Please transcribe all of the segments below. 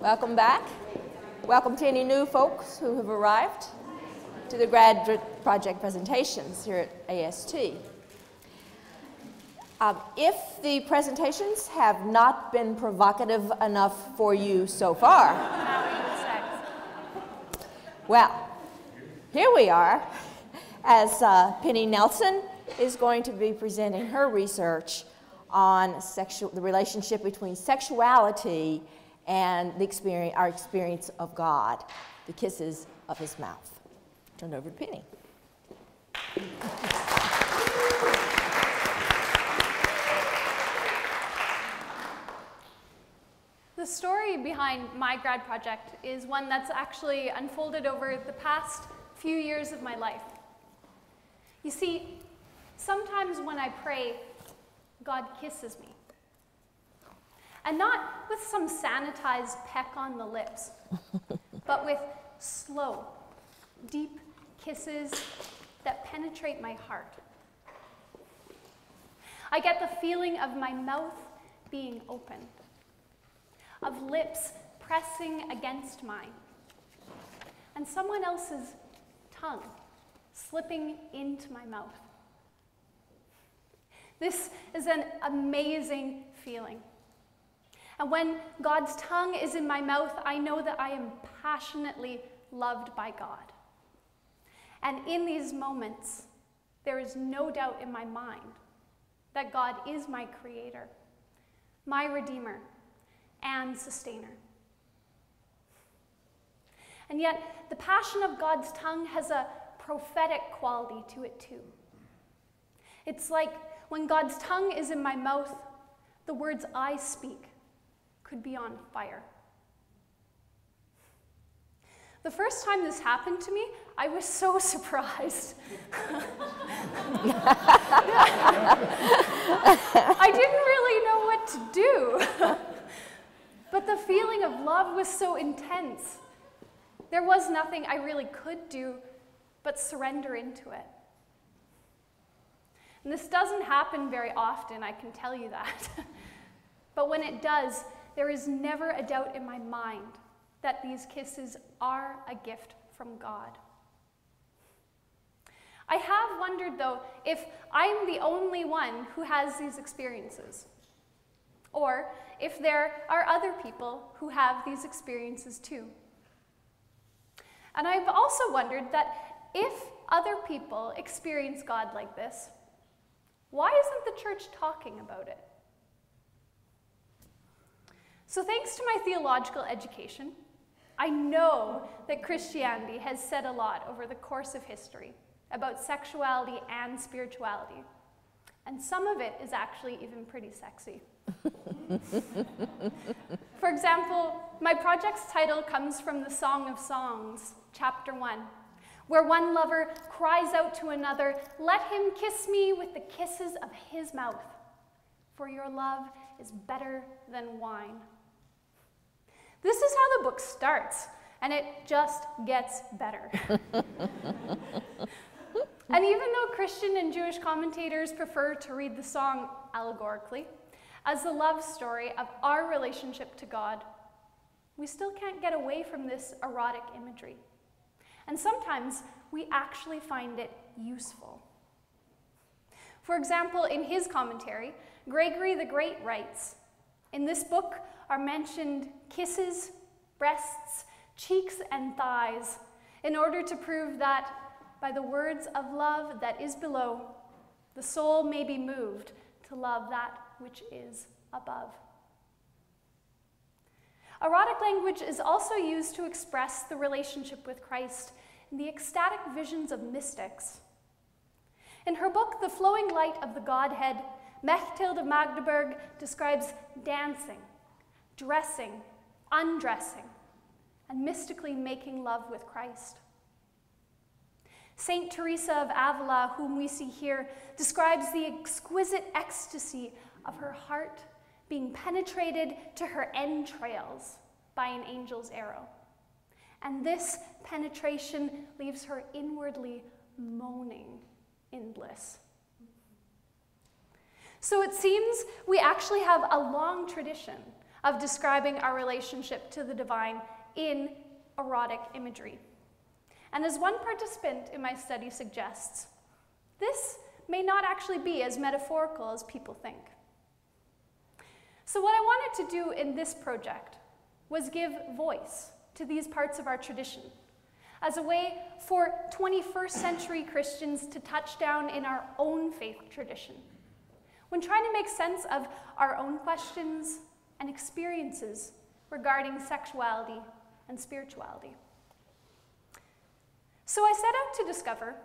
Welcome back. Welcome to any new folks who have arrived to the graduate project presentations here at AST. If the presentations have not been provocative enough for you so far, well, here we are, as Penny Nelson is going to be presenting her research on the relationship between sexuality and our experience of God, the kisses of his mouth. Turn it over to Penny. The story behind my grad project is one that's actually unfolded over the past few years of my life. You see, sometimes when I pray, God kisses me. And not with some sanitized peck on the lips, but with slow, deep kisses that penetrate my heart. I get the feeling of my mouth being open, of lips pressing against mine, and someone else's tongue slipping into my mouth. This is an amazing feeling. And when God's tongue is in my mouth, I know that I am passionately loved by God. And in these moments, there is no doubt in my mind that God is my creator, my redeemer, and sustainer. And yet, the passion of God's tongue has a prophetic quality to it too. It's like when God's tongue is in my mouth, the words I speak could be on fire. The first time this happened to me, I was so surprised. I didn't really know what to do. But the feeling of love was so intense. There was nothing I really could do but surrender into it. And this doesn't happen very often, I can tell you that. But when it does, there is never a doubt in my mind that these kisses are a gift from God. I have wondered, though, if I'm the only one who has these experiences, or if there are other people who have these experiences too. And I've also wondered that if other people experience God like this, why isn't the church talking about it? So thanks to my theological education, I know that Christianity has said a lot over the course of history about sexuality and spirituality. And some of it is actually even pretty sexy. For example, my project's title comes from the Song of Songs, chapter 1, where one lover cries out to another, "Let him kiss me with the kisses of his mouth, for your love is better than wine." This is how the book starts, and it just gets better. And even though Christian and Jewish commentators prefer to read the song allegorically, as the love story of our relationship to God, we still can't get away from this erotic imagery. And sometimes we actually find it useful. For example, in his commentary, Gregory the Great writes, "In this book are mentioned kisses, breasts, cheeks, and thighs, in order to prove that, by the words of love that is below, the soul may be moved to love that which is above." Erotic language is also used to express the relationship with Christ in the ecstatic visions of mystics. In her book, The Flowing Light of the Godhead, Mechtild of Magdeburg describes dancing, dressing, undressing, and mystically making love with Christ. Saint Teresa of Avila, whom we see here, describes the exquisite ecstasy of her heart being penetrated to her entrails by an angel's arrow. And this penetration leaves her inwardly moaning in bliss. So it seems we actually have a long tradition of describing our relationship to the divine in erotic imagery. And as one participant in my study suggests, this may not actually be as metaphorical as people think. So what I wanted to do in this project was give voice to these parts of our tradition as a way for 21st century Christians to touch down in our own faith tradition when trying to make sense of our own questions and experiences regarding sexuality and spirituality. So I set out to discover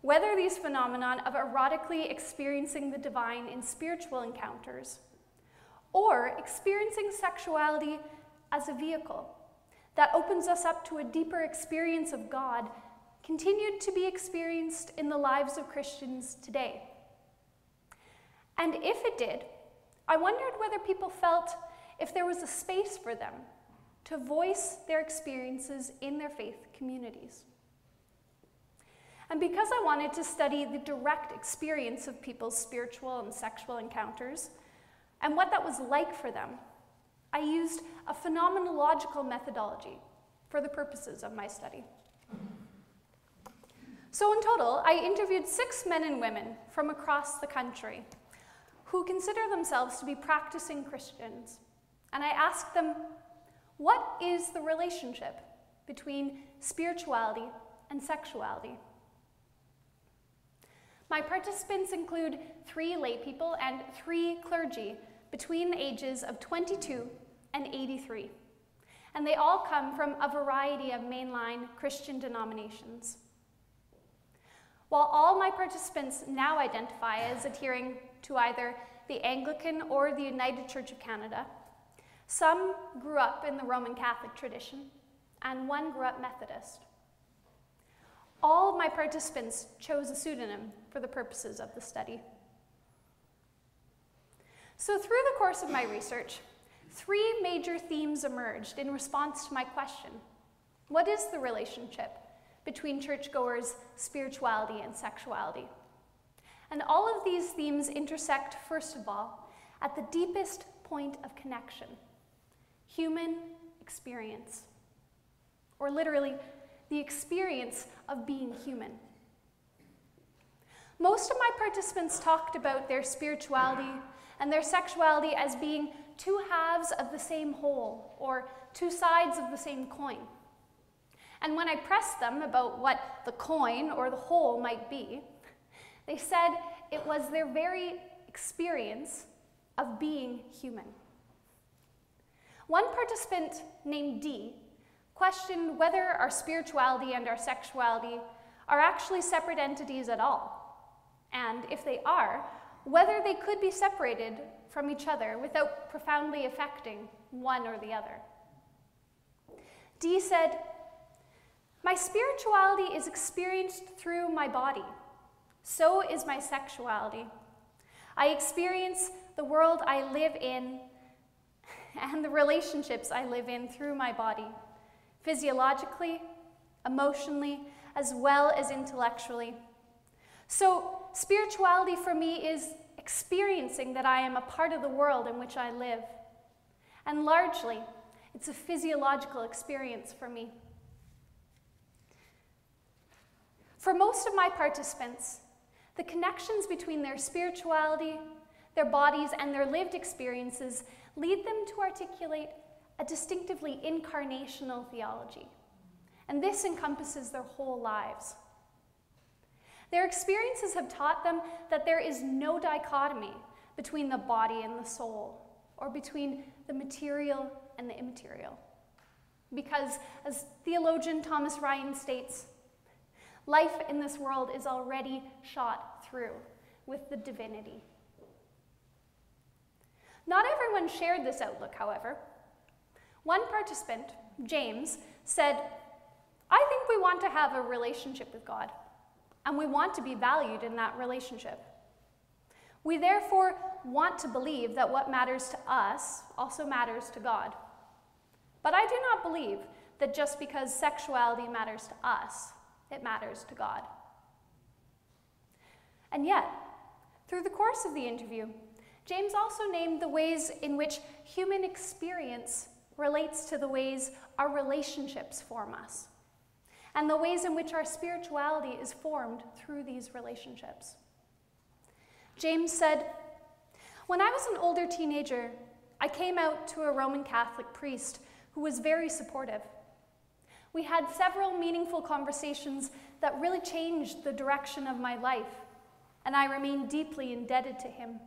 whether these phenomena of erotically experiencing the divine in spiritual encounters or experiencing sexuality as a vehicle that opens us up to a deeper experience of God continued to be experienced in the lives of Christians today. And if it did, I wondered whether people felt if there was a space for them to voice their experiences in their faith communities. And because I wanted to study the direct experience of people's spiritual and sexual encounters and what that was like for them, I used a phenomenological methodology for the purposes of my study. So in total, I interviewed 6 men and women from across the country who consider themselves to be practicing Christians. And I asked them, what is the relationship between spirituality and sexuality? My participants include 3 lay people and 3 clergy between the ages of 22 and 83. And they all come from a variety of mainline Christian denominations. While all my participants now identify as adhering to either the Anglican or the United Church of Canada, some grew up in the Roman Catholic tradition, and one grew up Methodist. All of my participants chose a pseudonym for the purposes of the study. So through the course of my research, 3 major themes emerged in response to my question: what is the relationship between churchgoers' spirituality and sexuality? And all of these themes intersect, first of all, at the deepest point of connection: human experience, or literally, the experience of being human. Most of my participants talked about their spirituality and their sexuality as being 2 halves of the same whole, or 2 sides of the same coin. And when I pressed them about what the coin or the whole might be, they said it was their very experience of being human. One participant named D questioned whether our spirituality and our sexuality are actually separate entities at all, and if they are, whether they could be separated from each other without profoundly affecting one or the other. D said, "My spirituality is experienced through my body. So is my sexuality. I experience the world I live in and the relationships I live in through my body, physiologically, emotionally, as well as intellectually. So spirituality for me is experiencing that I am a part of the world in which I live. And largely, it's a physiological experience for me." For most of my participants, the connections between their spirituality, their bodies, and their lived experiences lead them to articulate a distinctively incarnational theology. And this encompasses their whole lives. Their experiences have taught them that there is no dichotomy between the body and the soul, or between the material and the immaterial. Because, as theologian Thomas Ryan states, life in this world is already shot through with the divinity. Not everyone shared this outlook, however. One participant, James, said, "I think we want to have a relationship with God, and we want to be valued in that relationship. We therefore want to believe that what matters to us also matters to God. But I do not believe that just because sexuality matters to us, it matters to God." And yet, through the course of the interview, James also named the ways in which human experience relates to the ways our relationships form us, and the ways in which our spirituality is formed through these relationships. James said, "When I was an older teenager, I came out to a Roman Catholic priest who was very supportive. We had several meaningful conversations that really changed the direction of my life, and I remain deeply indebted to him.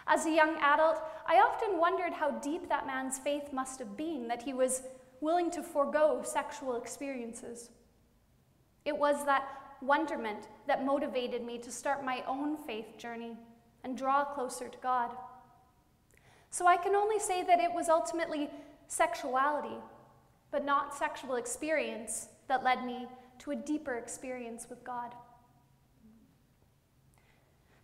As a young adult, I often wondered how deep that man's faith must have been that he was willing to forego sexual experiences. It was that wonderment that motivated me to start my own faith journey and draw closer to God. So I can only say that it was ultimately sexuality, but not sexual experience, that led me to a deeper experience with God."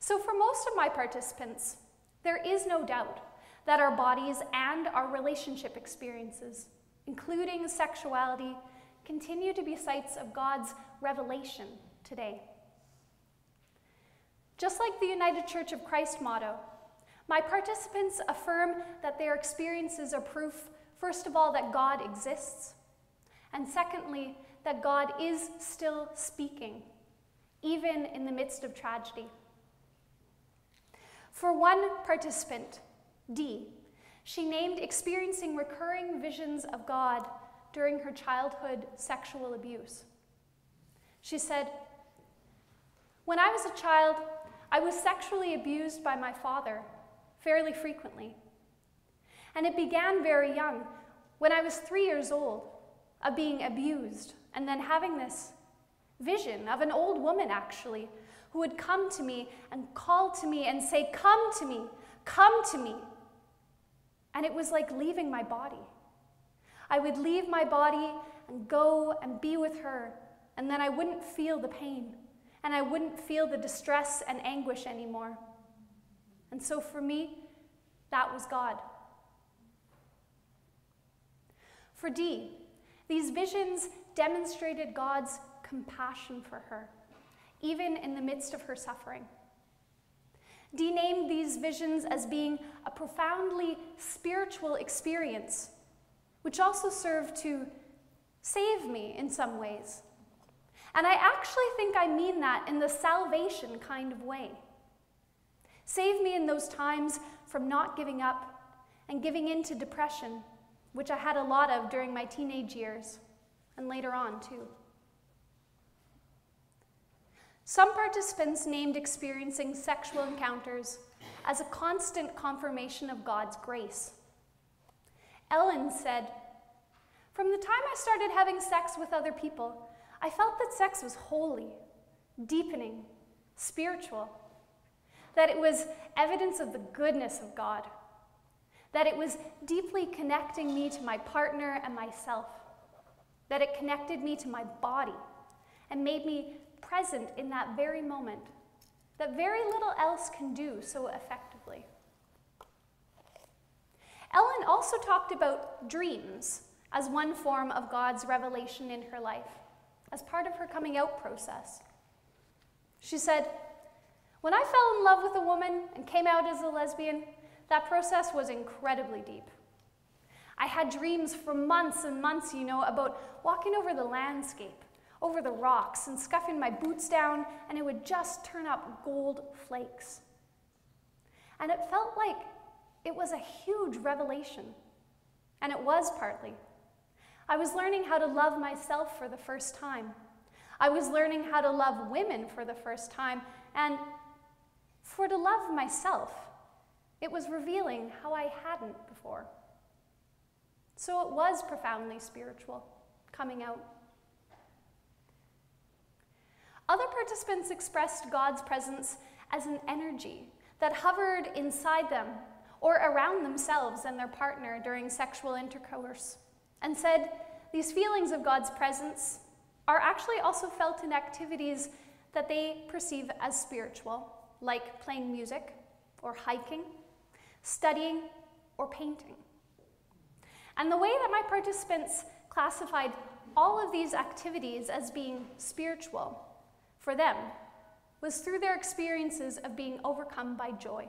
So for most of my participants, there is no doubt that our bodies and our relationship experiences, including sexuality, continue to be sites of God's revelation today. Just like the United Church of Christ motto, my participants affirm that their experiences are proof, first of all, that God exists, and secondly, that God is still speaking, even in the midst of tragedy. For one participant, D, she named experiencing recurring visions of God during her childhood sexual abuse. She said, "When I was a child, I was sexually abused by my father fairly frequently. And it began very young, when I was 3 years old, of being abused and then having this vision of an old woman, actually, who would come to me and call to me and say, 'Come to me, come to me.' And it was like leaving my body. I would leave my body and go and be with her, and then I wouldn't feel the pain, and I wouldn't feel the distress and anguish anymore. And so for me, that was God." For D, these visions demonstrated God's compassion for her, even in the midst of her suffering. D named these visions as being a profoundly spiritual experience, which also served to save me in some ways. And I actually think I mean that in the salvation kind of way. Save me in those times from not giving up and giving in to depression, which I had a lot of during my teenage years, and later on too. Some participants named experiencing sexual encounters as a constant confirmation of God's grace. Ellen said, "From the time I started having sex with other people, I felt that sex was holy, deepening, spiritual, that it was evidence of the goodness of God, that it was deeply connecting me to my partner and myself, that it connected me to my body and made me present in that very moment, that very little else can do so effectively." Ellen also talked about dreams as one form of God's revelation in her life, as part of her coming out process. She said, "When I fell in love with a woman and came out as a lesbian, that process was incredibly deep. I had dreams for months and months, about walking over the landscape, over the rocks, and scuffing my boots down, and it would just turn up gold flakes. And it felt like it was a huge revelation, and it was partly. I was learning how to love myself for the first time. I was learning how to love women for the first time, and to love myself, it was revealing how I hadn't before. So it was profoundly spiritual, coming out." Other participants expressed God's presence as an energy that hovered inside them or around themselves and their partner during sexual intercourse, and said these feelings of God's presence are actually also felt in activities that they perceive as spiritual, like playing music or hiking, studying, or painting. And the way that my participants classified all of these activities as being spiritual for them was through their experiences of being overcome by joy.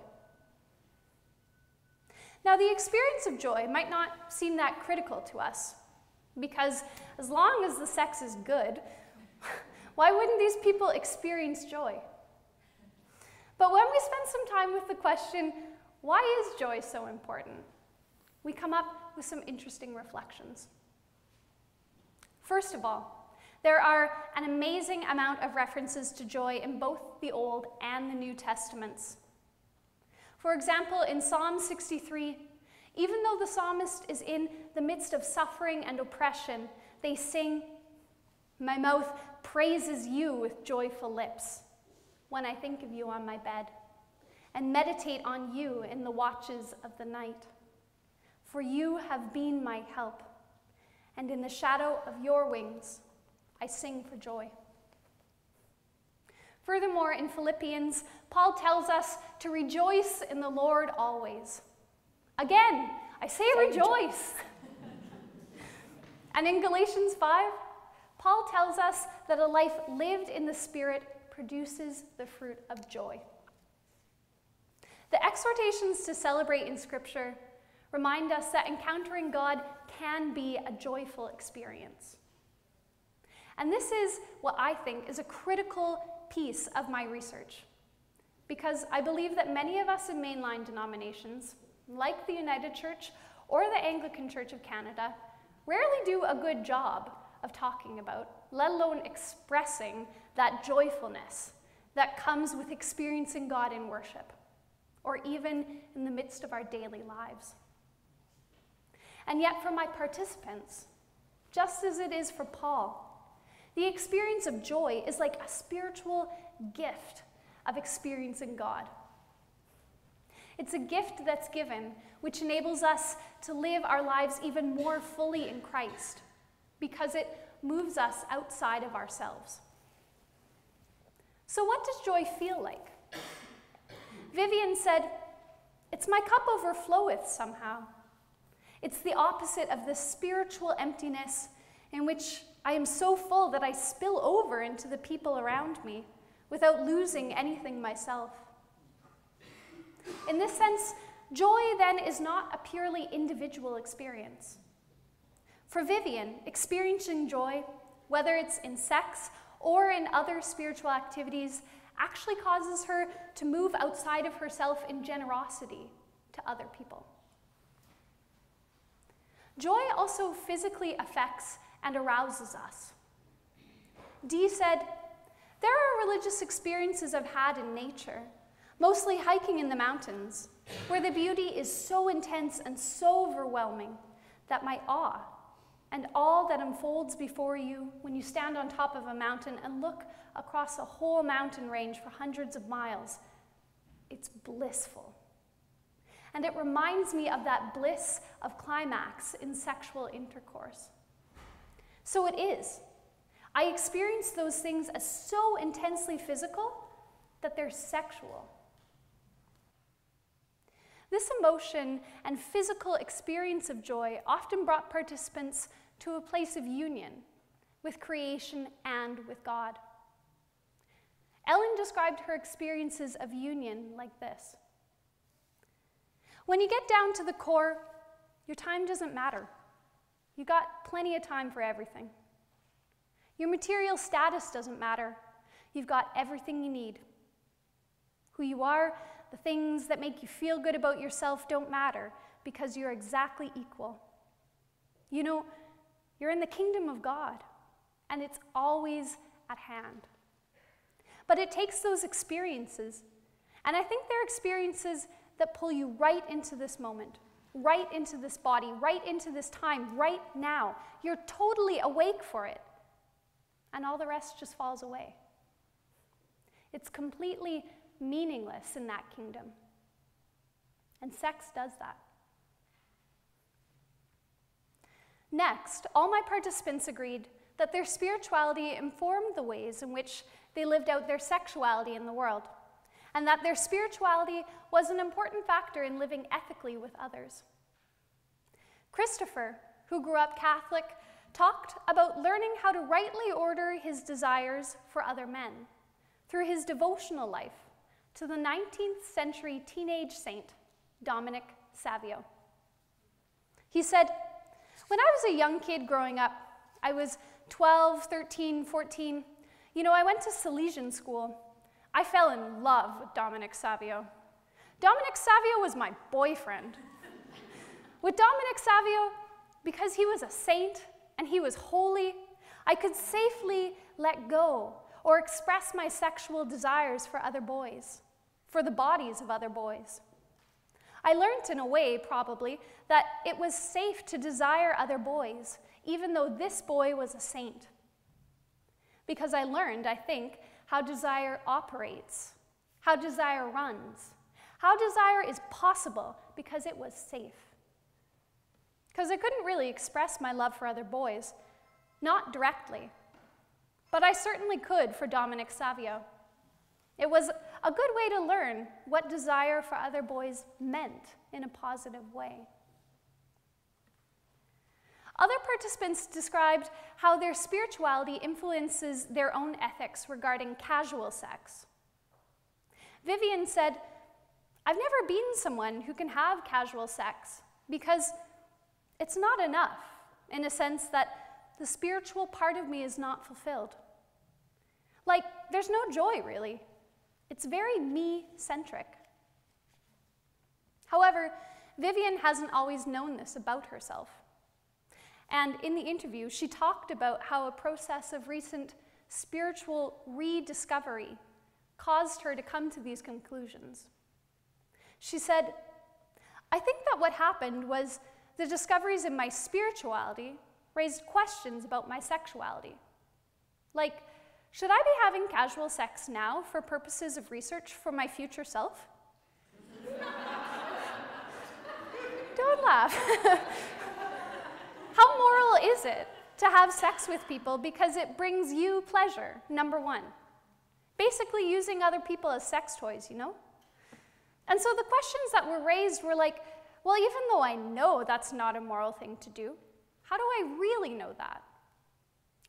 Now, the experience of joy might not seem that critical to us, because as long as the sex is good, why wouldn't these people experience joy? But when we spend some time with the question, why is joy so important? We come up with some interesting reflections. First of all, there are an amazing amount of references to joy in both the Old and the New Testaments. For example, in Psalm 63, even though the psalmist is in the midst of suffering and oppression, they sing, "My mouth praises you with joyful lips when I think of you on my bed and meditate on you in the watches of the night. For you have been my help, and in the shadow of your wings I sing for joy." Furthermore, in Philippians, Paul tells us to rejoice in the Lord always. Again, I say rejoice. And in Galatians 5, Paul tells us that a life lived in the Spirit produces the fruit of joy. The exhortations to celebrate in Scripture remind us that encountering God can be a joyful experience. And this is what I think is a critical piece of my research, because I believe that many of us in mainline denominations, like the United Church or the Anglican Church of Canada, rarely do a good job of talking about, let alone expressing, that joyfulness that comes with experiencing God in worship, or even in the midst of our daily lives. And yet for my participants, just as it is for Paul, the experience of joy is like a spiritual gift of experiencing God. It's a gift that's given, which enables us to live our lives even more fully in Christ, because it moves us outside of ourselves. So what does joy feel like? Vivian said, "It's my cup overfloweth somehow. It's the opposite of this spiritual emptiness in which I am so full that I spill over into the people around me without losing anything myself." In this sense, joy then is not a purely individual experience. For Vivian, experiencing joy, whether it's in sex or in other spiritual activities, actually causes her to move outside of herself in generosity to other people. Joy also physically affects and arouses us. Dee said, "There are religious experiences I've had in nature, mostly hiking in the mountains, where the beauty is so intense and so overwhelming that my awe and all that unfolds before you when you stand on top of a mountain and look across a whole mountain range for hundreds of miles, it's blissful. And it reminds me of that bliss of climax in sexual intercourse. So it is. I experience those things as so intensely physical that they're sexual." This emotion and physical experience of joy often brought participants to a place of union with creation and with God. Ellen described her experiences of union like this: "When you get down to the core, your time doesn't matter. You got plenty of time for everything. Your material status doesn't matter. You've got everything you need. Who you are, the things that make you feel good about yourself don't matter because you're exactly equal. You know, you're in the kingdom of God, and it's always at hand." But it takes those experiences, and I think they're experiences that pull you right into this moment, right into this body, right into this time, right now. You're totally awake for it, and all the rest just falls away. It's completely meaningless in that kingdom. And sex does that. Next, all my participants agreed that their spirituality informed the ways in which they lived out their sexuality in the world, and that their spirituality was an important factor in living ethically with others. Christopher, who grew up Catholic, talked about learning how to rightly order his desires for other men through his devotional life to the 19th century teenage saint, Dominic Savio. He said, "When I was a young kid growing up, I was 12, 13, 14. I went to Salesian school. I fell in love with Dominic Savio. Dominic Savio was my boyfriend. With Dominic Savio, because he was a saint and he was holy, I could safely let go or express my sexual desires for other boys, for the bodies of other boys. I learned in a way, probably, that it was safe to desire other boys, even though this boy was a saint. Because I learned, I think, how desire operates, how desire runs, how desire is possible because it was safe. Because I couldn't really express my love for other boys, not directly, but I certainly could for Dominic Savio. It was a good way to learn what desire for other boys meant in a positive way. Other participants described how their spirituality influences their own ethics regarding casual sex. Vivian said, "I've never been someone who can have casual sex because it's not enough, in a sense that the spiritual part of me is not fulfilled. Like, there's no joy, really. It's very me-centric." However, Vivian hasn't always known this about herself. And in the interview, she talked about how a process of recent spiritual rediscovery caused her to come to these conclusions. She said, "I think that what happened was the discoveries in my spirituality raised questions about my sexuality. Like, should I be having casual sex now for purposes of research for my future self?" Don't laugh. How moral is it to have sex with people because it brings you pleasure, number one? Basically using other people as sex toys, And so the questions that were raised were like, well, even though I know that's not a moral thing to do, how do I really know that?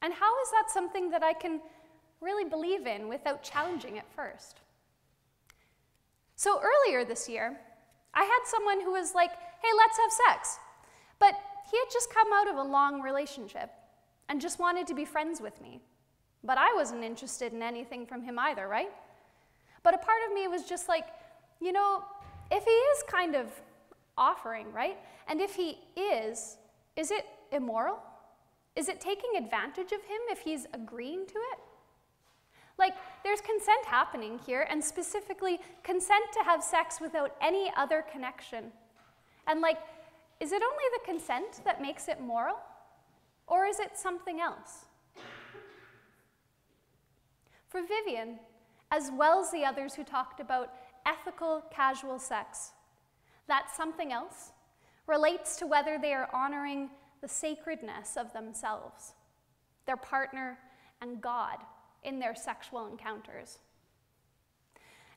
And how is that something that I can really believe in without challenging it first? So earlier this year, I had someone who was like, "Hey, let's have sex." But he had just come out of a long relationship and just wanted to be friends with me. But I wasn't interested in anything from him either, right? But a part of me was just like, if he is kind of offering, right? And if he is it immoral? Is it taking advantage of him if he's agreeing to it? Like, there's consent happening here, and specifically consent to have sex without any other connection. And is it only the consent that makes it moral? Or is it something else? For Vivian, as well as the others who talked about ethical casual sex, that something else relates to whether they are honoring the sacredness of themselves, their partner, and God in their sexual encounters.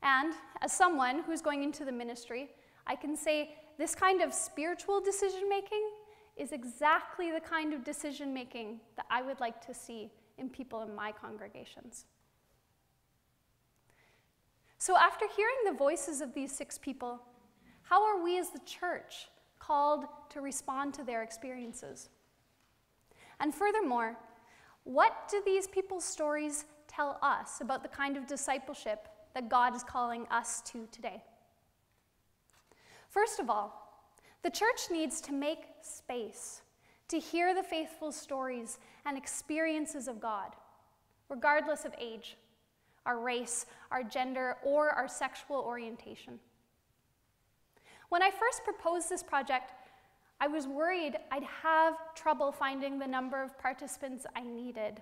And as someone who's going into the ministry, I can say this kind of spiritual decision-making is exactly the kind of decision-making that I would like to see in people in my congregations. So after hearing the voices of these 6 people, how are we as the church called to respond to their experiences? And furthermore, what do these people's stories tell us about the kind of discipleship that God is calling us to today? First of all, the church needs to make space to hear the faithful stories and experiences of God, regardless of age, our race, our gender, or our sexual orientation. When I first proposed this project, I was worried I'd have trouble finding the number of participants I needed.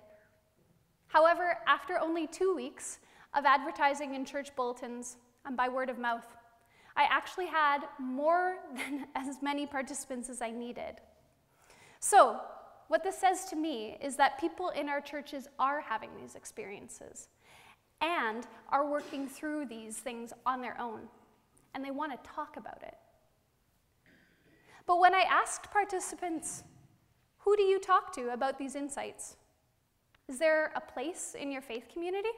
However, after only 2 weeks of advertising in church bulletins and by word of mouth, I actually had more than as many participants as I needed. So, what this says to me is that people in our churches are having these experiences and are working through these things on their own, and they want to talk about it. But when I asked participants, who do you talk to about these insights? Is there a place in your faith community?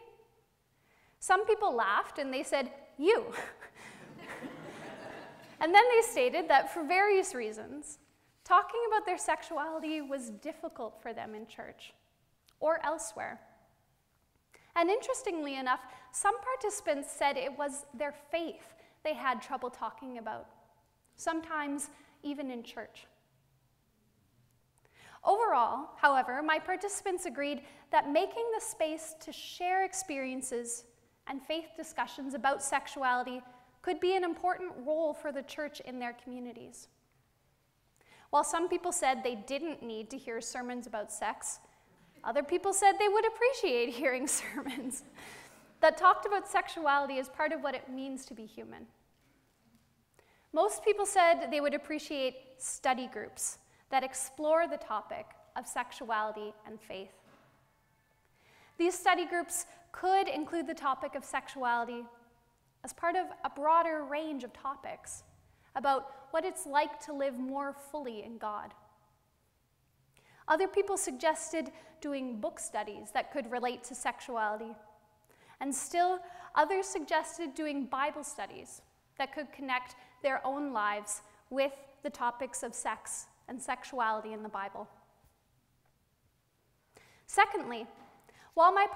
Some people laughed and they said, you. And then they stated that for various reasons, talking about their sexuality was difficult for them in church or elsewhere. And interestingly enough, some participants said it was their faith they had trouble talking about, sometimes even in church. Overall, however, my participants agreed that making the space to share experiences and faith discussions about sexuality could be an important role for the church in their communities. While some people said they didn't need to hear sermons about sex, other people said they would appreciate hearing sermons that talked about sexuality as part of what it means to be human. Most people said they would appreciate study groups that explore the topic of sexuality and faith. These study groups could include the topic of sexuality as part of a broader range of topics about what it's like to live more fully in God. Other people suggested doing book studies that could relate to sexuality. And still, others suggested doing Bible studies that could connect their own lives with the topics of sex and sexuality in the Bible. Secondly, while my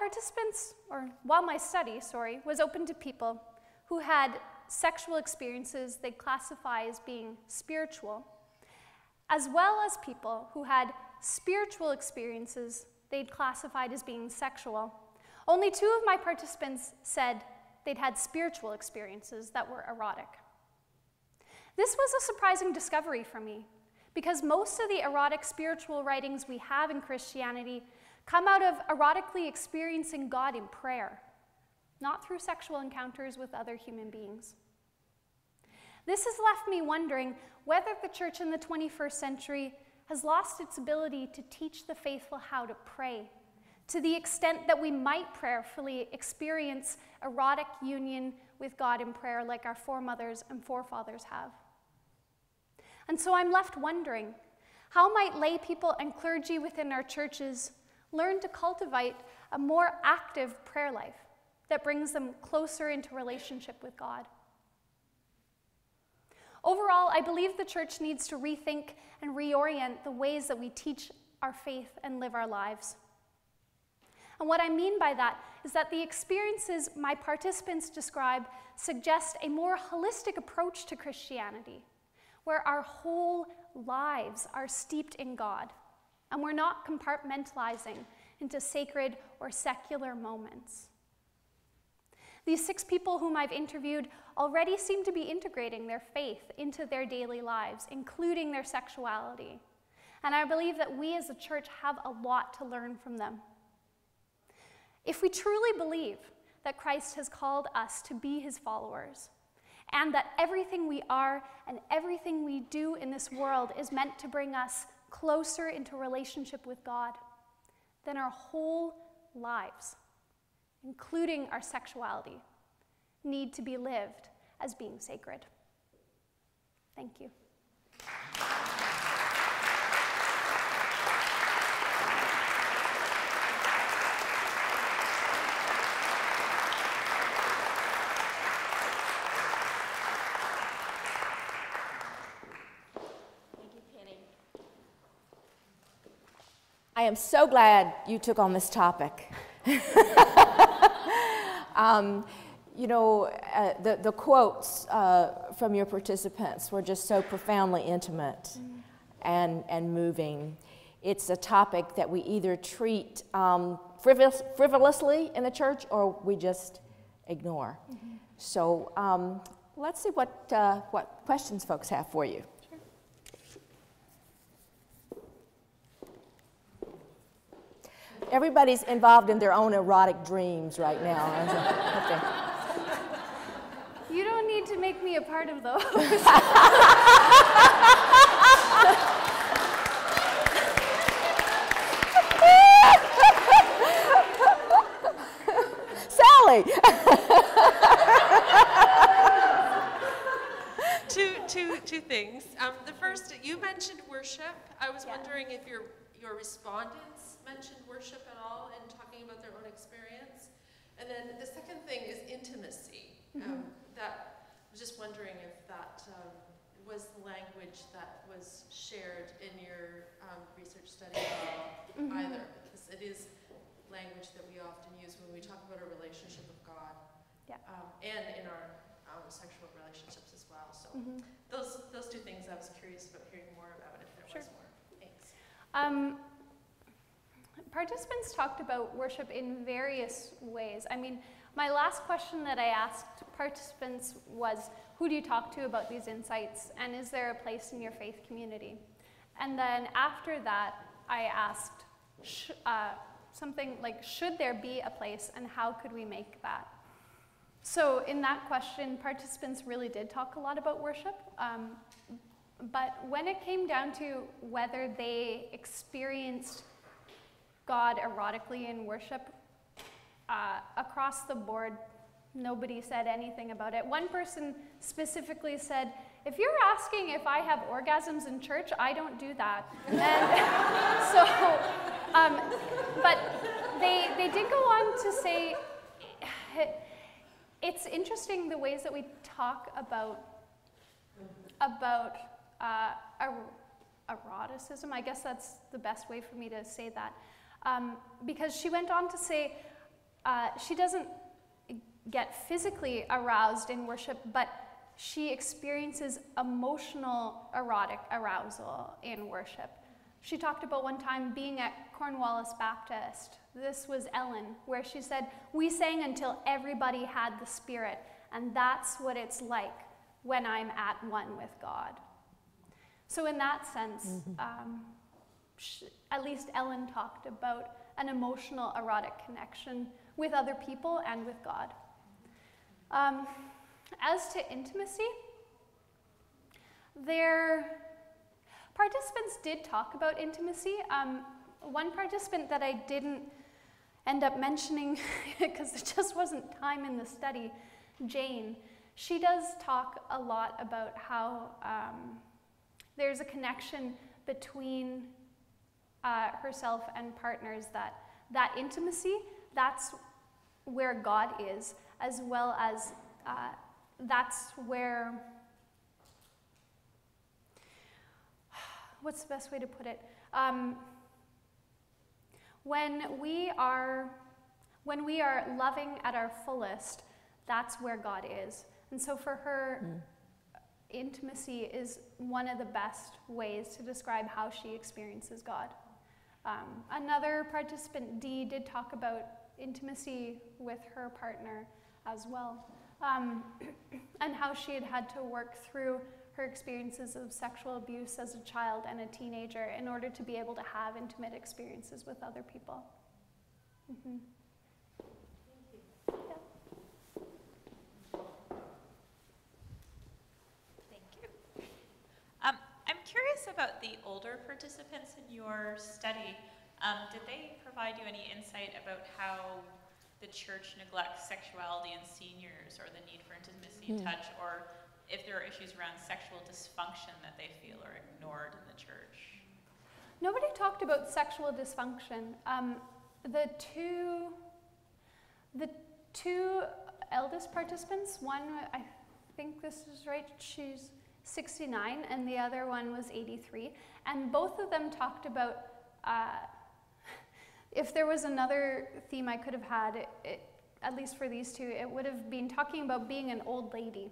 study was open to people who had sexual experiences they'd classify as being spiritual, as well as people who had spiritual experiences they'd classified as being sexual, only 2 of my participants said they'd had spiritual experiences that were erotic. This was a surprising discovery for me, because most of the erotic spiritual writings we have in Christianity come out of erotically experiencing God in prayer, not through sexual encounters with other human beings. This has left me wondering whether the church in the 21st century has lost its ability to teach the faithful how to pray, to the extent that we might prayerfully experience erotic union with God in prayer like our foremothers and forefathers have. And so I'm left wondering, how might lay people and clergy within our churches learn to cultivate a more active prayer life that brings them closer into relationship with God? Overall, I believe the church needs to rethink and reorient the ways that we teach our faith and live our lives. And what I mean by that is that the experiences my participants describe suggest a more holistic approach to Christianity, where our whole lives are steeped in God, and we're not compartmentalizing into sacred or secular moments. These 6 people whom I've interviewed already seem to be integrating their faith into their daily lives, including their sexuality. And I believe that we as a church have a lot to learn from them. If we truly believe that Christ has called us to be his followers, and that everything we are and everything we do in this world is meant to bring us closer into relationship with God, then our whole lives, including our sexuality, need to be lived as being sacred. Thank you. I am so glad you took on this topic. The quotes from your participants were just so profoundly intimate and moving. It's a topic that we either treat frivolously in the church or we just ignore. Mm-hmm. So let's see what questions folks have for you. Everybody's involved in their own erotic dreams right now. You don't need to make me a part of those. Sally! Two things. The first, you mentioned worship. I was wondering if your respondents mentioned worship at all in talking about their own experience. And then the second thing is intimacy. That I was just wondering if that was the language that was shared in your research study at all either, because it is language that we often use when we talk about our relationship with God, and in our sexual relationships as well. So those two things I was curious about hearing more about if there was more. Thanks. Participants talked about worship in various ways. I mean, my last question that I asked participants was, who do you talk to about these insights, and is there a place in your faith community? And then after that, I asked something like, should there be a place, and how could we make that? So in that question, participants really did talk a lot about worship, but when it came down to whether they experienced God erotically in worship, across the board, nobody said anything about it. One person specifically said, if you're asking if I have orgasms in church, I don't do that. And so, but they did go on to say, it's interesting the ways that we talk about eroticism. I guess that's the best way for me to say that. Because she went on to say, she doesn't get physically aroused in worship, but she experiences emotional erotic arousal in worship. She talked about one time being at Cornwallis Baptist. This was Ellen, where she said, we sang until everybody had the Spirit, and that's what it's like when I'm at one with God. So in that sense, at least Ellen talked about an emotional erotic connection with other people and with God. As to intimacy, participants did talk about intimacy. One participant that I didn't end up mentioning because there just wasn't time in the study, Jane, she does talk a lot about how there's a connection between herself and partners, that intimacy, that's where God is, as well as that's where, what's the best way to put it? When we are loving at our fullest, that's where God is. And so for her, intimacy is one of the best ways to describe how she experiences God. Another participant, Dee, did talk about intimacy with her partner as well, and how she had to work through her experiences of sexual abuse as a child and a teenager in order to be able to have intimate experiences with other people. Thank you. Thank you. I'm curious about the older participants in your study. Did they provide you any insight about how the church neglects sexuality in seniors, or the need for intimacy and touch, or if there are issues around sexual dysfunction that they feel are ignored in the church? Nobody talked about sexual dysfunction. The two eldest participants, one, I think this is right, she's 69, and the other one was 83, and both of them talked about, if there was another theme I could have had, at least for these two, it would have been talking about being an old lady.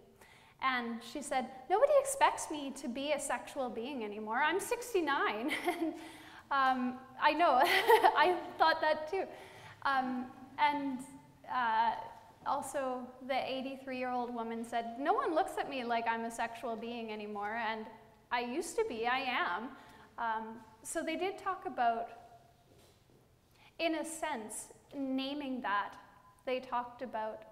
And she said, nobody expects me to be a sexual being anymore. I'm 69. And I know, I thought that too. Also, the 83-year-old woman said, no one looks at me like I'm a sexual being anymore, and I used to be, I am. So they did talk about, in a sense, naming that. They talked about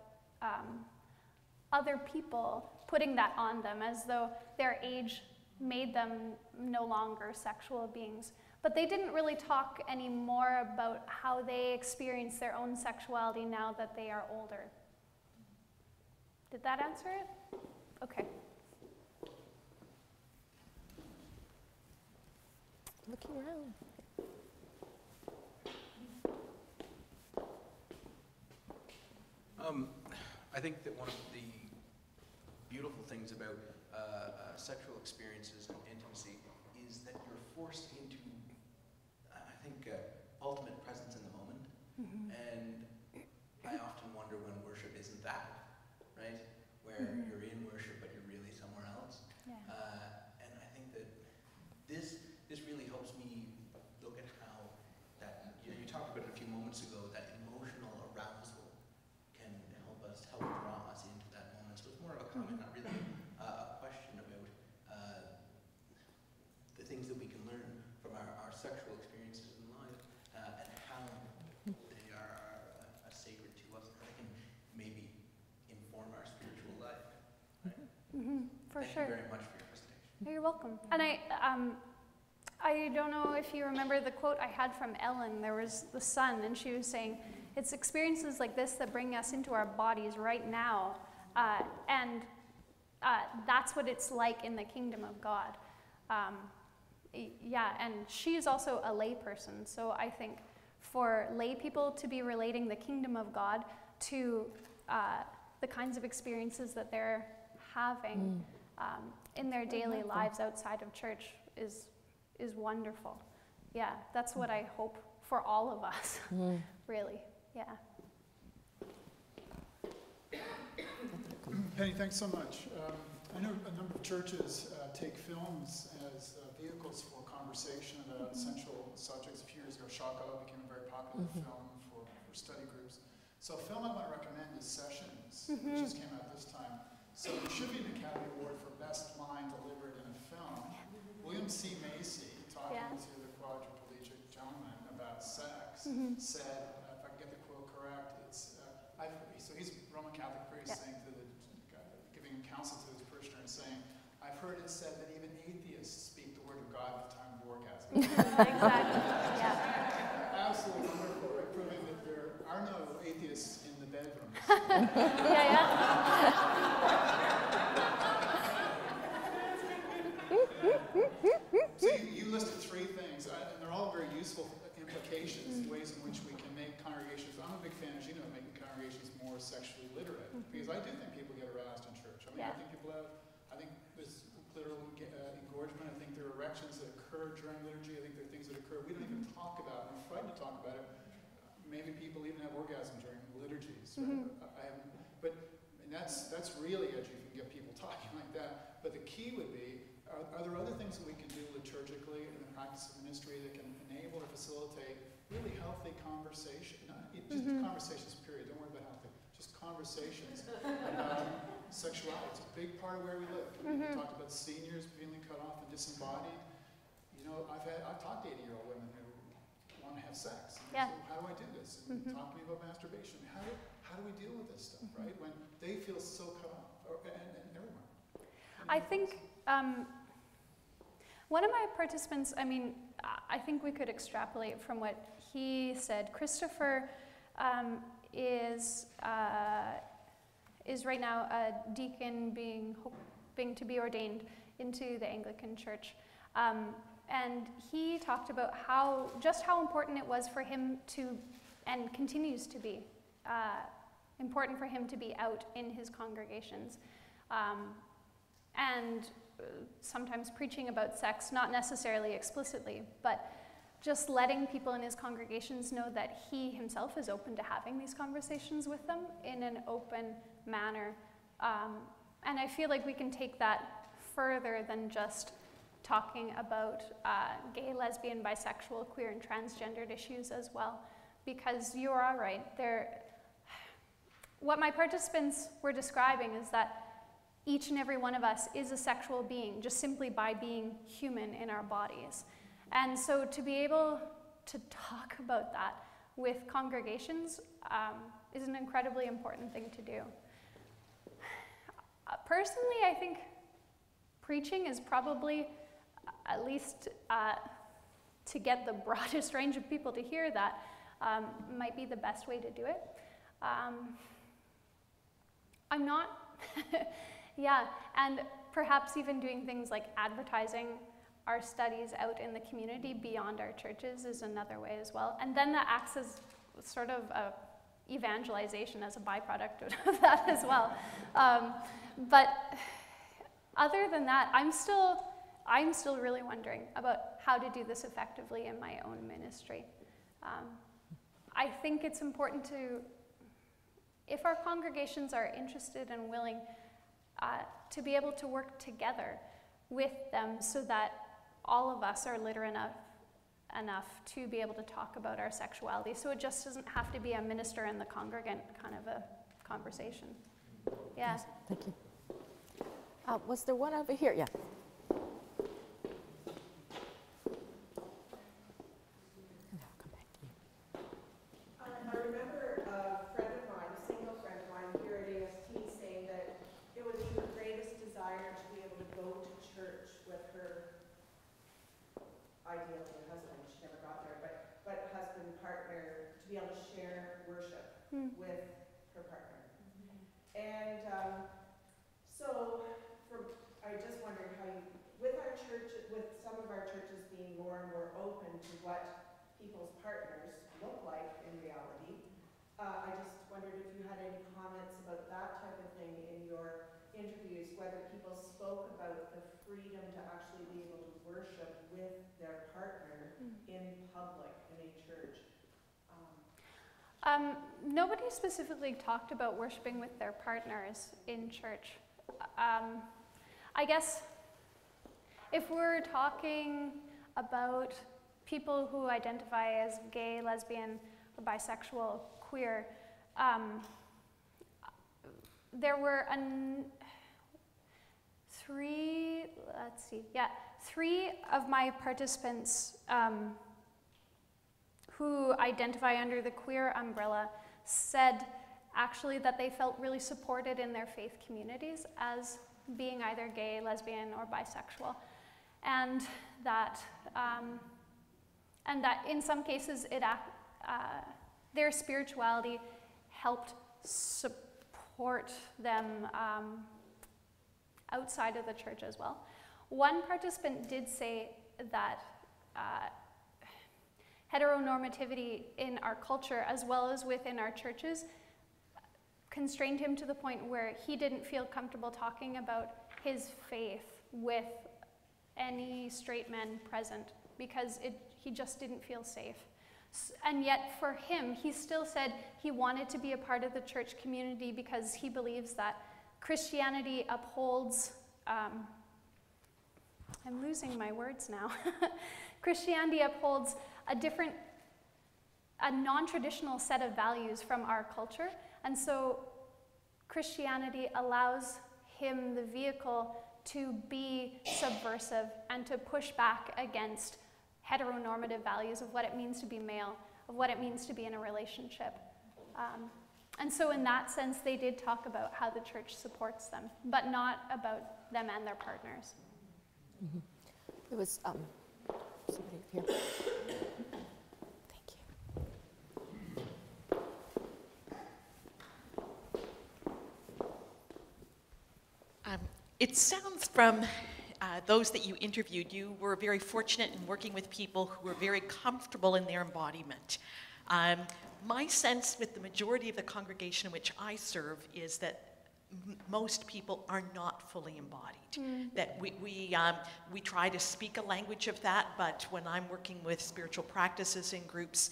other people putting that on them as though their age made them no longer sexual beings. But they didn't really talk anymore about how they experience their own sexuality now that they are older. Did that answer it? Okay. Looking around. I think that one of the beautiful things about sexual experiences and intimacy is that you're forced into, I think, ultimate presence in the moment. And I often wonder when worship isn't that, right? Where you're in worship, but you're really somewhere else. Yeah. And I think that this really helps me look at how that, you talked about it a few moments ago, that emotional arousal can help draw us into that moment. So it's more of a comment, not really a question about the things that we can learn from our sexual experiences in life and how they are sacred to us, and they can maybe inform our spiritual life. Right? For Thank sure. you very much for your presentation. You're welcome. And I don't know if you remember the quote I had from Ellen. There was the sun, and she was saying, it's experiences like this that bring us into our bodies right now. And that's what it's like in the kingdom of God. Yeah, and she is also a lay person. So I think for lay people to be relating the kingdom of God to the kinds of experiences that they're having in their daily lives outside of church is wonderful. Yeah, that's what I hope for all of us, really. Yeah. Penny, thanks so much. I know a number of churches take films as vehicles for conversation about essential subjects. A few years ago, Shaka became a very popular film for study groups. So a film I want to recommend is Sessions, which just came out this time. So it should be an Academy Award for Best Line Delivered in a Film. William C. Macy, talking to the quadriplegic gentleman about sex, said, if I can get the quote correct, it's, so he's a Roman Catholic priest saying to the, giving counsel to his parishioner and saying, I've heard it said that even atheists speak the word of God at the time of orgasm. Exactly, yeah. Absolutely wonderful, right? Proving that there are no atheists in the bedrooms. So you listed three things, and they're all very useful implications, ways in which we can make congregations. I'm a big fan, as you know, of making congregations more sexually literate, because I do think people get aroused in church. I mean, I think people have, I think there's clitoral engorgement, I think there are erections that occur during liturgy, I think there are things that occur we don't even talk about. I'm frightened to talk about it. Maybe people even have orgasm during liturgies. Right? I haven't, but and that's really edgy if you can get people talking like that. But the key would be, are there other things that we can do liturgically in the practice of ministry that can enable or facilitate really healthy conversation? Just conversations, period. Don't worry about healthy. Just conversations about sexuality. It's a big part of where we live. We talked about seniors feeling cut off and disembodied. You know, I've talked to 80-year-old women who want to have sex. And so how do I do this? And talk to me about masturbation. How do we deal with this stuff, right? When they feel so cut off, and everyone. I think one of my participants, I mean, I think we could extrapolate from what he said. Christopher is right now a deacon hoping to be ordained into the Anglican Church. And he talked about how important it was for him to, and continues to be, important for him to be out in his congregations. And sometimes preaching about sex, not necessarily explicitly, but just letting people in his congregations know that he himself is open to having these conversations with them in an open manner. And I feel like we can take that further than just talking about gay, lesbian, bisexual, queer, and transgendered issues as well, because you are right. What my participants were describing is that each and every one of us is a sexual being, just simply by being human in our bodies. And so to be able to talk about that with congregations is an incredibly important thing to do. Personally, I think preaching is probably, at least to get the broadest range of people to hear that, might be the best way to do it. I'm not, yeah, and perhaps even doing things like advertising our studies out in the community beyond our churches is another way as well. And then that acts as sort of a evangelization as a byproduct of that as well. But other than that, I'm still really wondering about how to do this effectively in my own ministry. I think it's important if our congregations are interested and willing, to be able to work together with them so that all of us are literate enough to be able to talk about our sexuality. So it just doesn't have to be a minister and the congregant kind of a conversation. Yeah. Yes, thank you. Was there one over here? Yeah. I remember a friend of mine, a single friend of mine here at AST, saying that it was her greatest desire to be able to go to church with her, ideally a husband, she never got there, but husband, partner, to be able to share worship with her partner. And so I just wondered how you, with some of our churches being more and more open to what people's partners look like in reality, I just wondered if you had any comments about that type of thing in your interviews, whether people spoke about the freedom to actually be able to worship with their partner in public, in a church. Nobody specifically talked about worshiping with their partners in church. I guess if we're talking about people who identify as gay, lesbian, or bisexual, queer, there were three of my participants who identify under the queer umbrella said actually that they felt really supported in their faith communities as being either gay, lesbian, or bisexual, and that in some cases their spirituality helped support them outside of the church as well. One participant did say that heteronormativity in our culture, as well as within our churches, constrained him to the point where he didn't feel comfortable talking about his faith with any straight men present because he just didn't feel safe. And yet for him, he still said he wanted to be a part of the church community because he believes that Christianity upholds, I'm losing my words now. Christianity upholds a non-traditional set of values from our culture. And so Christianity allows him the vehicle to be subversive and to push back against heteronormative values of what it means to be male, of what it means to be in a relationship. And so in that sense, they did talk about how the church supports them, but not about them and their partners. Mm-hmm. There was somebody here. Thank you. It sounds from those that you interviewed, you were very fortunate in working with people who were very comfortable in their embodiment. My sense with the majority of the congregation in which I serve is that most people are not fully embodied. That we try to speak a language of that, but when I'm working with spiritual practices in groups,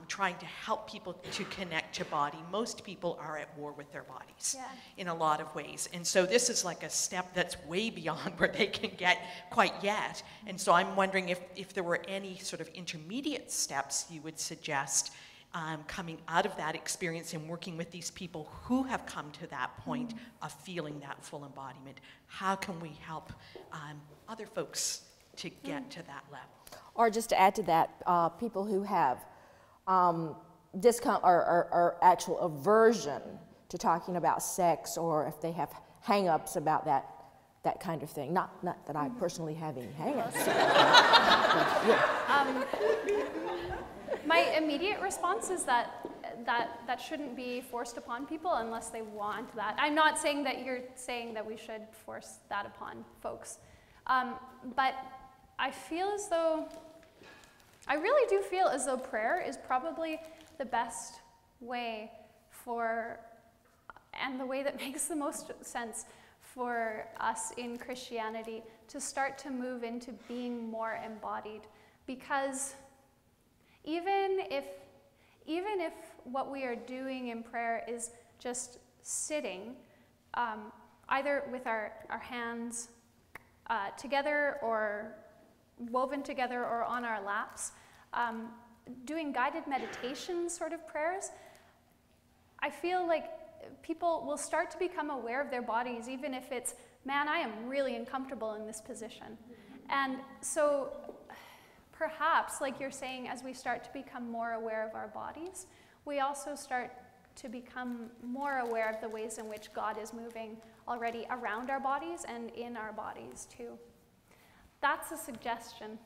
trying to help people to connect to body, most people are at war with their bodies in a lot of ways. And so this is like a step that's way beyond where they can get quite yet. And so I'm wondering if there were any sort of intermediate steps you would suggest coming out of that experience and working with these people who have come to that point of feeling that full embodiment. How can we help other folks to get to that level? Or just to add to that, people who have discomfort or actual aversion to talking about sex, or if they have hang-ups about that kind of thing. Not that I personally have any hang-ups. My immediate response is that shouldn't be forced upon people unless they want that. I'm not saying that you're saying that we should force that upon folks. But I really do feel as though prayer is probably the best way and the way that makes the most sense for us in Christianity to start to move into being more embodied. Because even if what we are doing in prayer is just sitting, either with our hands together or woven together or on our laps, doing guided meditation sort of prayers, I feel like people will start to become aware of their bodies, even if it's, man, I am really uncomfortable in this position. And so perhaps, like you're saying, as we start to become more aware of our bodies, we also start to become more aware of the ways in which God is moving already around our bodies and in our bodies too. That's a suggestion.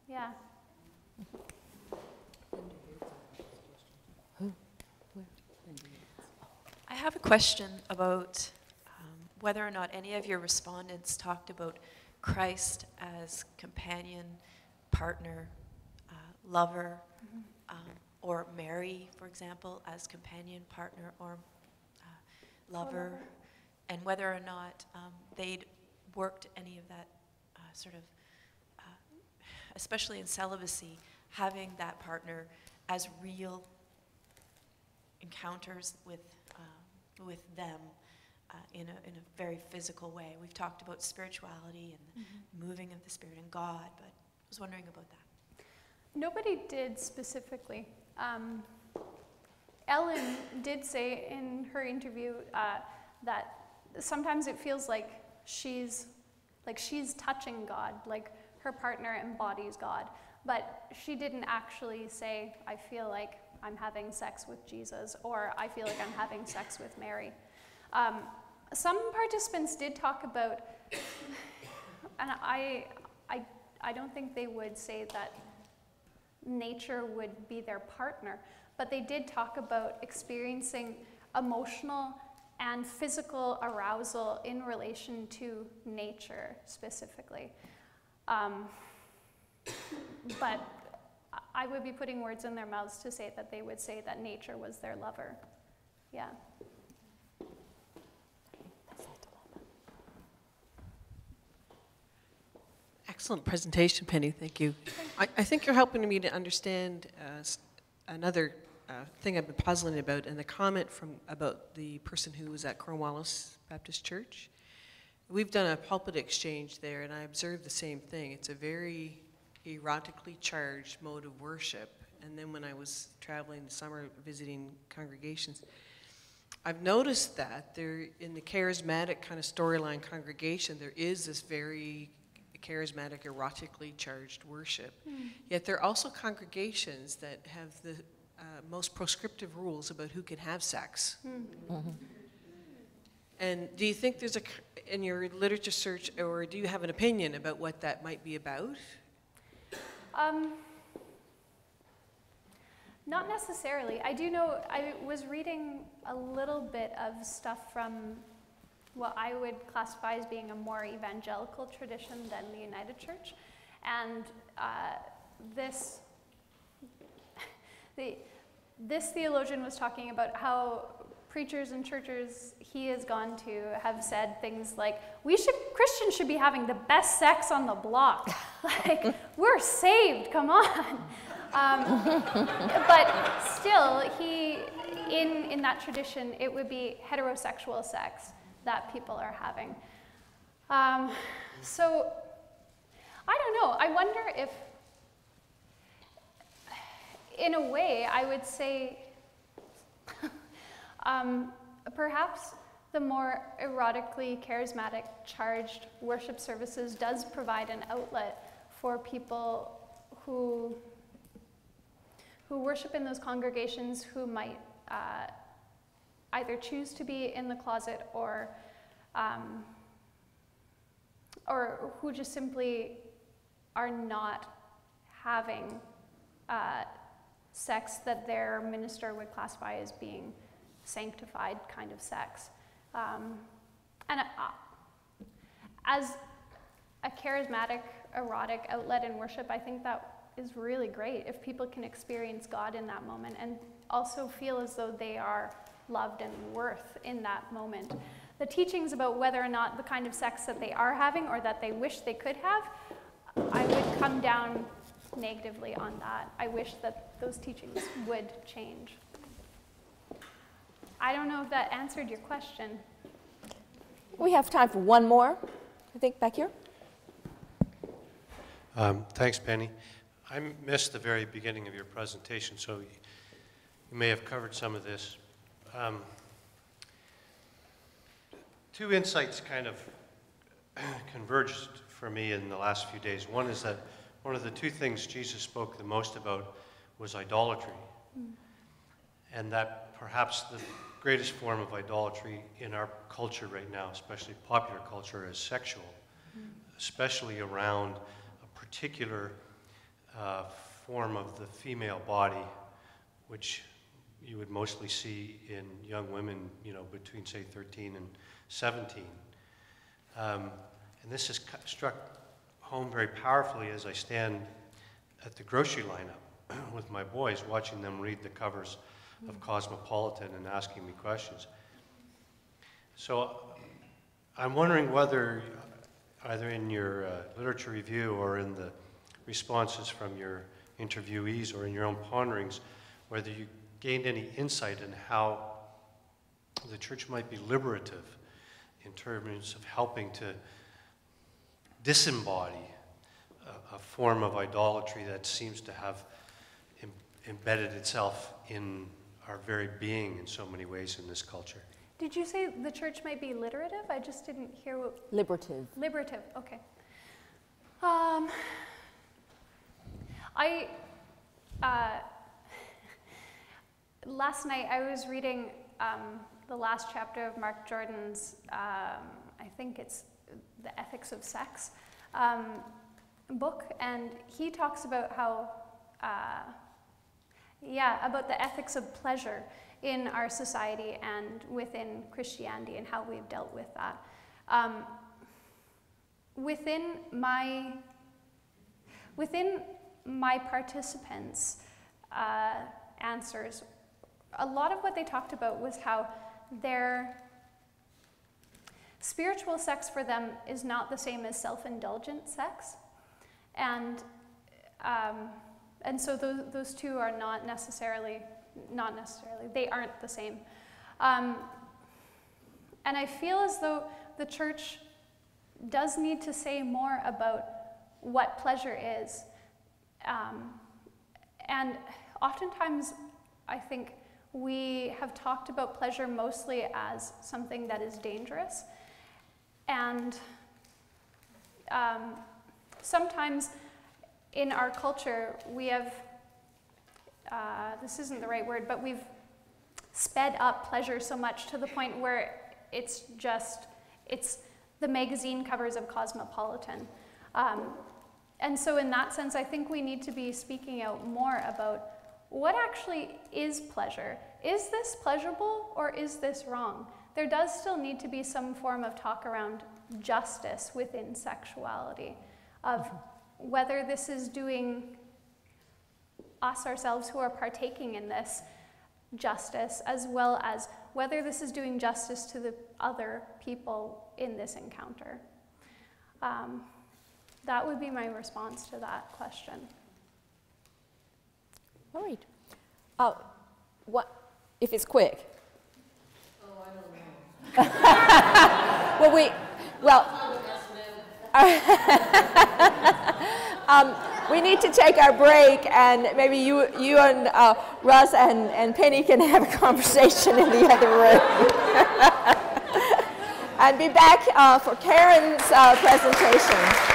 Yeah. I have a question about whether or not any of your respondents talked about Christ as companion, partner, lover, or Mary, for example, as companion, partner, or lover, and whether or not they'd worked any of that sort of, especially in celibacy, having that partner as real encounters with them in a very physical way. We've talked about spirituality and the moving of the Spirit and God, but I was wondering about that. Nobody did specifically. Ellen did say in her interview that sometimes it feels like she's touching God, like her partner embodies God, but she didn't actually say, I feel like I'm having sex with Jesus, or I feel like I'm having sex with Mary. Some participants did talk about, and I don't think they would say that nature would be their partner, but they did talk about experiencing emotional and physical arousal in relation to nature specifically. But I would be putting words in their mouths to say that they would say that nature was their lover. Yeah. Excellent presentation, Penny. Thank you. I think you're helping me to understand another thing I've been puzzling about, and the comment about the person who was at Cornwallis Baptist Church. We've done a pulpit exchange there, and I observed the same thing. It's a very erotically charged mode of worship. And then when I was traveling this summer visiting congregations, I've noticed that there, in the charismatic kind of storyline congregation, there is this very charismatic, erotically charged worship. Yet there are also congregations that have the most prescriptive rules about who can have sex. And do you think there's in your literature search, or do you have an opinion about what that might be about? Not necessarily. I do know, I was reading a little bit of stuff from what I would classify as being a more evangelical tradition than the United Church. And this theologian was talking about how preachers and churches he has gone to have said things like, Christians should be having the best sex on the block. Like, we're saved, come on. But still, in that tradition, it would be heterosexual sex that people are having. So, I don't know. I wonder if, in a way, I would say, perhaps the more erotically charismatic charged worship services does provide an outlet for people who worship in those congregations who might either choose to be in the closet or who just simply are not having sex that their minister would classify as being sanctified kind of sex. And as a charismatic, erotic outlet in worship, I think that is really great if people can experience God in that moment and also feel as though they are loved and worth in that moment. the teachings about whether or not the kind of sex that they are having or that they wish they could have, I would come down negatively on that. I wish that those teachings would change. I don't know if that answered your question. We have time for one more, I think, back here. Thanks, Penny. I missed the very beginning of your presentation, so you may have covered some of this. Two insights kind of converged for me in the last few days. One is that one of the two things Jesus spoke the most about was idolatry. And that perhaps the greatest form of idolatry in our culture right now, especially popular culture, is sexual, especially around a particular form of the female body, which you would mostly see in young women, you know, between, say, 13 and 17. And this has struck home very powerfully as I stand at the grocery lineup with my boys, watching them read the covers of Cosmopolitan and asking me questions. So I'm wondering whether, either in your literature review or in the responses from your interviewees or in your own ponderings, whether you gained any insight in how the church might be liberative in terms of helping to disembody a form of idolatry that seems to have embedded itself in our very being in so many ways in this culture. Did you say the church might be literative? I just didn't hear what... Liberative. Liberative, okay. Last night I was reading the last chapter of Mark Jordan's, I think it's The Ethics of Sex book, and he talks about how, about the ethics of pleasure in our society and within Christianity and how we've dealt with that. Within my participants' answers, a lot of what they talked about was how their spiritual sex for them is not the same as self-indulgent sex, and so those two are not necessarily, they aren't the same. And I feel as though the church does need to say more about what pleasure is. And oftentimes, I think we have talked about pleasure mostly as something that is dangerous. And sometimes in our culture, we have, this isn't the right word, but we've sped up pleasure so much to the point where it's the magazine covers of Cosmopolitan. And so in that sense, I think we need to be speaking out more about what actually is pleasure. Is this pleasurable or is this wrong? There does still need to be some form of talk around justice within sexuality, of whether this is doing us ourselves who are partaking in this justice, as well as whether this is doing justice to the other people in this encounter. That would be my response to that question. All right. What if it's quick? Oh, I don't know. We need to take our break, and maybe you and Russ and Penny can have a conversation in the other room. And be back for Karen's presentation.